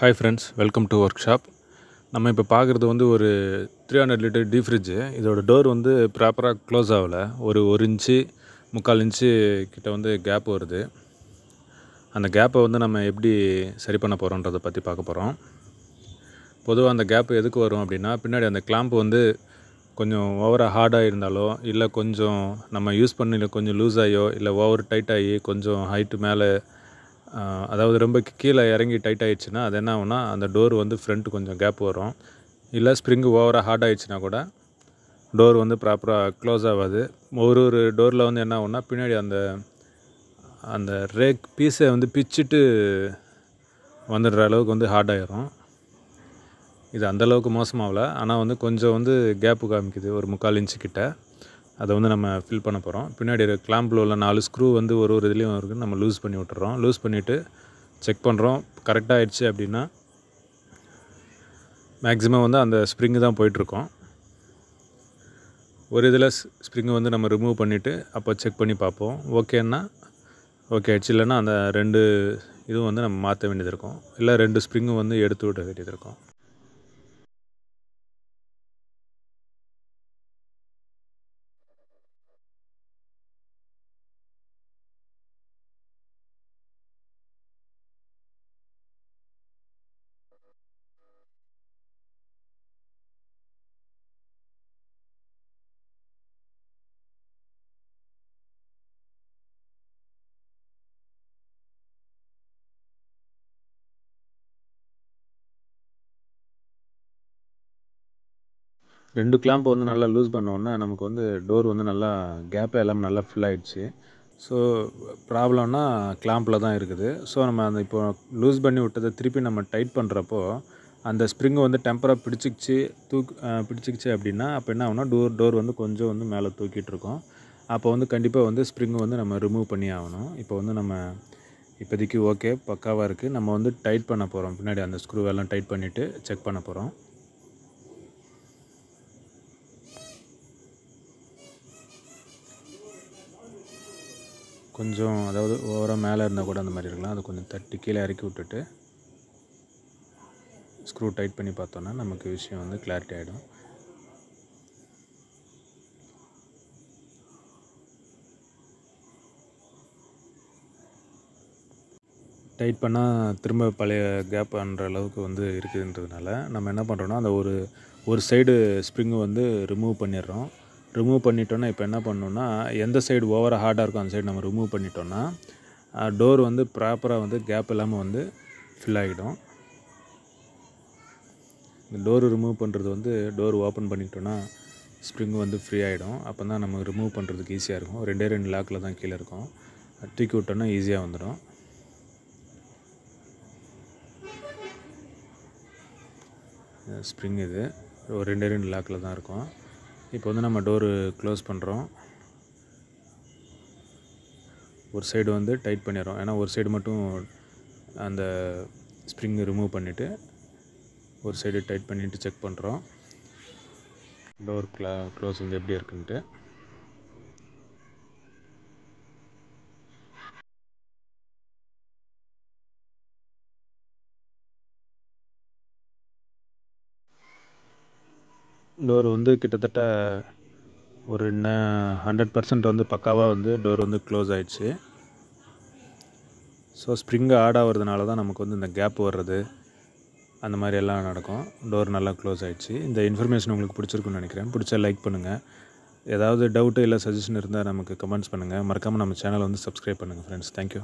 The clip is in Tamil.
Hi friends, welcome to work shop. நம்ம இப்போ பார்க்குறது வந்து ஒரு 300 லிட்டர் டீப் ஃப்ரிட்ஜு. இதோட டோர் வந்து ப்ராப்பராக க்ளோஸ் ஆகலை. ஒரு இன்ச்சு 3/4 இன்ச்சு கிட்ட வந்து கேப் வருது. அந்த கேப்பை வந்து நம்ம எப்படி சரி பண்ண போகிறோன்றதை பற்றி பார்க்க போகிறோம். பொதுவாக அந்த கேப்பு எதுக்கு வரும் அப்படின்னா, பின்னாடி அந்த கிளாம்ப் வந்து கொஞ்சம் ஓவராக ஹார்டாக இருந்தாலோ, இல்லை கொஞ்சம் நம்ம யூஸ் பண்ணி கொஞ்சம் லூஸ் ஆகியோ, இல்லை ஓவர் டைட் ஆகி கொஞ்சம் ஹைட்டு மேலே அதாவது ரொம்ப கீழே இறங்கி டைட் ஆகிடுச்சுன்னா அது என்ன ஆகும்னா, அந்த டோர் வந்து ஃப்ரண்ட்டு கொஞ்சம் கேப் வரும். இல்லை ஸ்ப்ரிங்கு ஓவராக ஹார்ட் ஆகிடுச்சுன்னா கூட டோர் வந்து ப்ராப்பராக க்ளோஸ் ஆகாது. ஒரு டோரில் வந்து என்ன ஆகும்னா, பின்னாடி அந்த ரேக் பீஸை வந்து பிச்சுட்டு வந்துடுற அளவுக்கு வந்து ஹார்ட் ஆகிரும். இது அந்தளவுக்கு மோசமாகல, ஆனால் வந்து கொஞ்சம் வந்து கேப்பு காமிக்குது, ஒரு 3/4 இன்ச்சு கிட்ட. அதை வந்து நம்ம ஃபில் பண்ண போகிறோம். பின்னாடி கிளாம்பில் உள்ள 4 ஸ்க்ரூ வந்து ஒரு இதுலேயும் இருக்குது. நம்ம லூஸ் பண்ணி விட்டுறோம். லூஸ் பண்ணிவிட்டு செக் பண்ணுறோம். கரெக்டாக ஆகிடுச்சு அப்படின்னா மேக்ஸிமம் வந்து அந்த ஸ்ப்ரிங்கு தான் போயிட்டுருக்கோம். ஒரு இதில் ஸ்ப்ரிங்கு வந்து நம்ம ரிமூவ் பண்ணிவிட்டு அப்போ செக் பண்ணி பார்ப்போம். ஓகேன்னா ஓகே ஆகிடுச்சு. இல்லைன்னா அந்த 2 இதுவும் வந்து நம்ம மாற்ற வேண்டியது இருக்கும். இல்லை 2 ஸ்ப்ரிங்கும் வந்து எடுத்து விட வேண்டியது இருக்கும். ரெண்டு கிளாம்பை வந்து நல்லா லூஸ் பண்ணோன்னா நமக்கு வந்து டோர் வந்து நல்லா கேப்பு எல்லாம் நல்லா ஃபில் ஆகிடுச்சு. ஸோ ப்ராப்ளம்னா கிளாம்பில் தான் இருக்குது. ஸோ நம்ம அந்த இப்போ லூஸ் பண்ணி விட்டதை திருப்பி நம்ம டைட் பண்ணுறப்போ அந்த ஸ்ப்ரிங்கு வந்து டெம்பராக பிடிச்சிக்கிச்சு அப்படின்னா அப்போ என்ன ஆகும்னா, டோர் வந்து கொஞ்சம் வந்து மேலே தூக்கிட்டு இருக்கோம். அப்போ வந்து கண்டிப்பாக வந்து ஸ்ப்ரிங்கு வந்து நம்ம ரிமூவ் பண்ணி ஆகணும். இப்போ வந்து நம்ம இப்போதைக்கு ஓகே பக்காவாக இருக்குது. நம்ம வந்து டைட் பண்ண போகிறோம். பின்னாடி அந்த ஸ்க்ரூவெல்லாம் டைட் பண்ணிவிட்டு செக் பண்ண போகிறோம். கொஞ்சம் அதாவது ஓவராக மேலே இருந்தால் கூட அந்த மாதிரி இருக்கலாம். அது கொஞ்சம் தட்டி கீழே இறக்கி விட்டுட்டு ஸ்க்ரூ டைட் பண்ணி பார்த்தோன்னா நமக்கு விஷயம் வந்து கிளாரிட்டி ஆகிடும். டைட் பண்ணால் திரும்ப பழைய கேப் பண்ணுற அளவுக்கு வந்து இருக்குதுன்றதுனால நம்ம என்ன பண்ணுறோன்னா, அந்த ஒரு சைடு ஸ்ப்ரிங்கு வந்து ரிமூவ் பண்ணிடுறோம். ரிமூவ் பண்ணிட்டோன்னா இப்போ என்ன பண்ணணுன்னா, எந்த சைடு ஓவராக ஹார்டாக இருக்கோ அந்த சைடு நம்ம ரிமூவ் பண்ணிட்டோன்னா டோர் வந்து ப்ராப்பராக வந்து கேப் இல்லாமல் வந்து ஃபில் ஆகிடும். இந்த டோர் ரிமூவ் பண்ணுறது வந்து டோர் ஓப்பன் பண்ணிட்டோன்னா ஸ்ப்ரிங்கு வந்து ஃப்ரீ ஆகிடும். அப்போ தான் நம்ம ரிமூவ் பண்ணுறதுக்கு ஈஸியாக இருக்கும். 2 லாக்கில் தான் கீழே இருக்கும். தூக்கி விட்டோன்னா ஈஸியாக வந்துடும். ஸ்ப்ரிங் இது ஒரு 2 லாக்கில் தான் இருக்கும். இப்போ வந்து நம்ம டோரு க்ளோஸ் பண்ணுறோம். ஒரு சைடு வந்து டைட் பண்ணிடுறோம். ஏன்னா ஒரு சைடு மட்டும் அந்த ஸ்ப்ரிங் ரிமூவ் பண்ணிவிட்டு ஒரு சைடு டைட் பண்ணிவிட்டு செக் பண்ணுறோம் டோர் க்ளோஸ் வந்து எப்படி இருக்குன்ட்டு. டோர் வந்து கிட்டத்தட்ட ஒரு 100% வந்து பக்காவாக வந்து டோர் வந்து க்ளோஸ் ஆகிடுச்சு. ஸோ ஸ்ப்ரிங்கு ஆட் ஆகிறதுனால தான் நமக்கு வந்து இந்த கேப் வர்றது அந்த மாதிரி எல்லாம் நடக்கும். டோர் நல்லா க்ளோஸ் ஆகிடுச்சு. இந்த இன்ஃபர்மேஷன் உங்களுக்கு பிடிச்சிருக்குன்னு நினைக்கிறேன். பிடிச்சா லைக் பண்ணுங்கள். ஏதாவது டவுட்டு இல்லை சஜஷன் இருந்தால் நமக்கு கமெண்ட்ஸ் பண்ணுங்கள். மறக்காமல் நம்ம சேனலை வந்து சப்ஸ்கிரைப் பண்ணுங்கள் ஃப்ரெண்ட்ஸ். தேங்க்யூ.